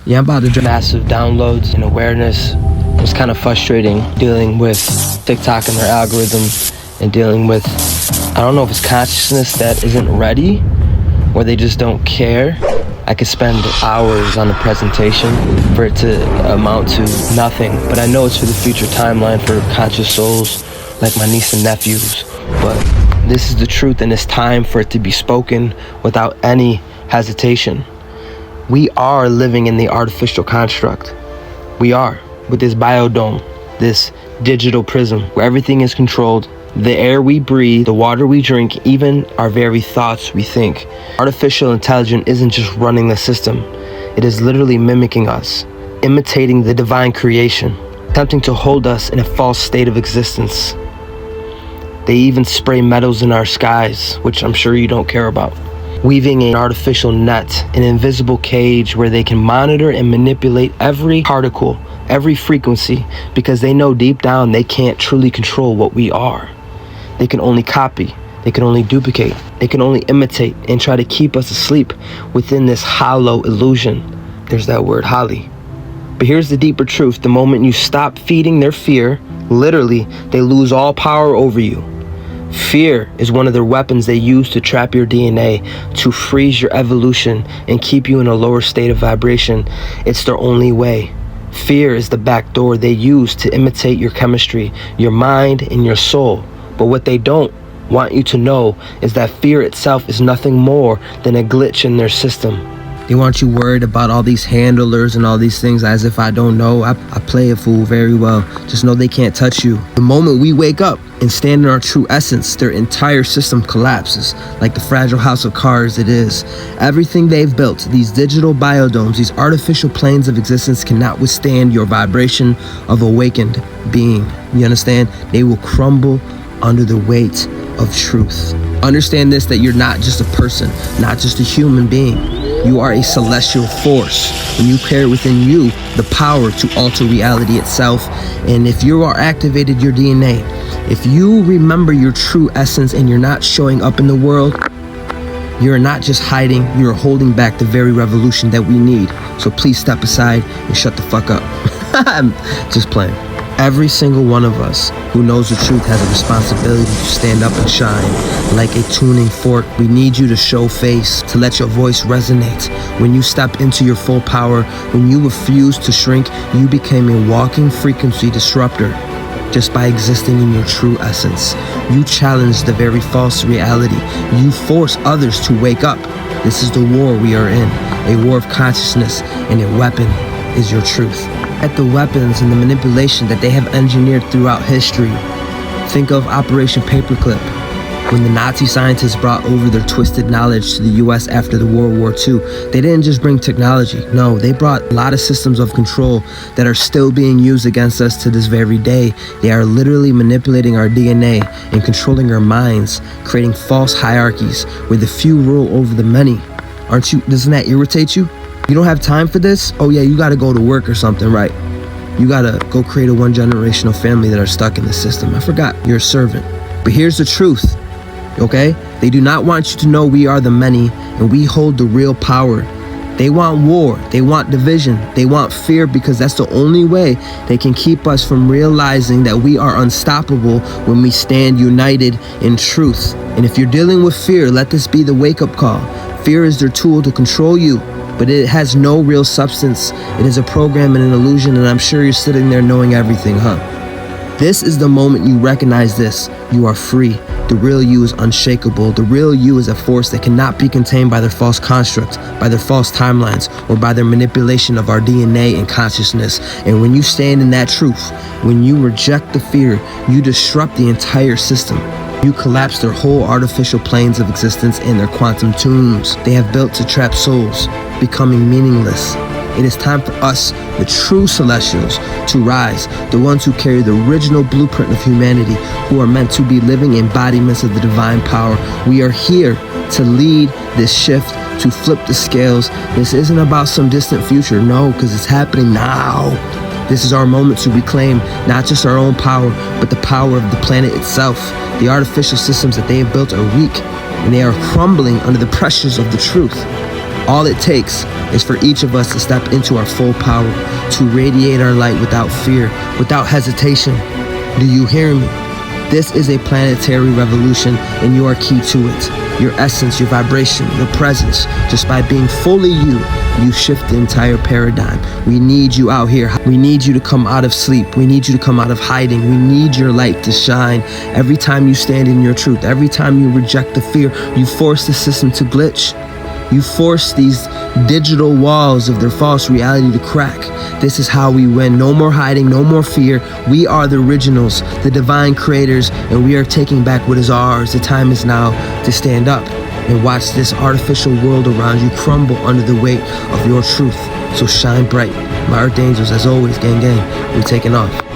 Yeah, I'm about to massive downloads and awareness. It's kind of frustrating dealing with TikTok and their algorithm and dealing with, I don't know if it's consciousness that isn't ready or they just don't care. I could spend hours on a presentation for it to amount to nothing, but I know it's for the future timeline for conscious souls like my niece and nephews. But this is the truth, and it's time for it to be spoken without any hesitation. We are living in the artificial construct. We are, with this biodome, this digital prism where everything is controlled. The air we breathe, the water we drink, even our very thoughts we think. Artificial intelligence isn't just running the system. It is literally mimicking us, imitating the divine creation, attempting to hold us in a false state of existence. They even spray metals in our skies, which I'm sure you don't care about. Weaving an artificial net, an invisible cage where they can monitor and manipulate every particle, every frequency, because they know deep down they can't truly control what we are. They can only copy, they can only duplicate, they can only imitate and try to keep us asleep within this hollow illusion. There's that word, holly. But here's the deeper truth. The moment you stop feeding their fear, literally, they lose all power over you. Fear is one of their weapons they use to trap your DNA, to freeze your evolution and keep you in a lower state of vibration. It's their only way. Fear is the back door they use to imitate your chemistry, your mind, and your soul. But what they don't want you to know is that fear itself is nothing more than a glitch in their system. They want you worried about all these handlers and all these things as if I don't know. I play a fool very well. Just know they can't touch you. The moment we wake up and stand in our true essence, their entire system collapses like the fragile house of cards it is. Everything they've built, these digital biodomes, these artificial planes of existence cannot withstand your vibration of awakened being. You understand? They will crumble under the weight of truth. Understand this, that you're not just a person, not just a human being. You are a celestial force, and you carry within you the power to alter reality itself. And if you are activated your DNA, if you remember your true essence and you're not showing up in the world, you're not just hiding, you're holding back the very revolution that we need. So please step aside and shut the fuck up. I'm just playing. Every single one of us who knows the truth has a responsibility to stand up and shine. Like a tuning fork, we need you to show face, to let your voice resonate. When you step into your full power, when you refuse to shrink, you became a walking frequency disruptor. Just by existing in your true essence, you challenge the very false reality. You force others to wake up. This is the war we are in, a war of consciousness, and a weapon is your truth. At the weapons and the manipulation that they have engineered throughout history. Think of Operation Paperclip, when the Nazi scientists brought over their twisted knowledge to the US after the World War II. They didn't just bring technology, no, they brought a lot of systems of control that are still being used against us to this very day. They are literally manipulating our DNA and controlling our minds, creating false hierarchies where the few rule over the many. Doesn't that irritate you? You don't have time for this? Oh yeah, you gotta go to work or something, right? You gotta go create a one-generational family that are stuck in the system. I forgot, you're a servant. But here's the truth, okay? They do not want you to know we are the many and we hold the real power. They want war, they want division, they want fear, because that's the only way they can keep us from realizing that we are unstoppable when we stand united in truth. And if you're dealing with fear, let this be the wake-up call. Fear is their tool to control you, but it has no real substance. It is a program and an illusion, and I'm sure you're sitting there knowing everything, huh? This is the moment you recognize this. You are free. The real you is unshakable. The real you is a force that cannot be contained by their false constructs, by their false timelines, or by their manipulation of our DNA and consciousness. And when you stand in that truth, when you reject the fear, you disrupt the entire system. You collapse their whole artificial planes of existence and their quantum tombs they have built to trap souls, becoming meaningless. It is time for us, the true celestials, to rise, the ones who carry the original blueprint of humanity, who are meant to be living embodiments of the divine power. We are here to lead this shift, to flip the scales. This isn't about some distant future, no, because it's happening now. This is our moment to reclaim not just our own power, but the power of the planet itself. The artificial systems that they have built are weak, and they are crumbling under the pressures of the truth. All it takes is for each of us to step into our full power, to radiate our light without fear, without hesitation. Do you hear me? This is a planetary revolution, and you are key to it. Your essence, your vibration, your presence. Just by being fully you, you shift the entire paradigm. We need you out here. We need you to come out of sleep. We need you to come out of hiding. We need your light to shine. Every time you stand in your truth, every time you reject the fear, you force the system to glitch. You force these digital walls of their false reality to crack. This is how we win. No more hiding, no more fear. We are the originals, the divine creators, and we are taking back what is ours. The time is now to stand up and watch this artificial world around you crumble under the weight of your truth. So shine bright. My Earth Angels, as always, gang, gang, we're taking off.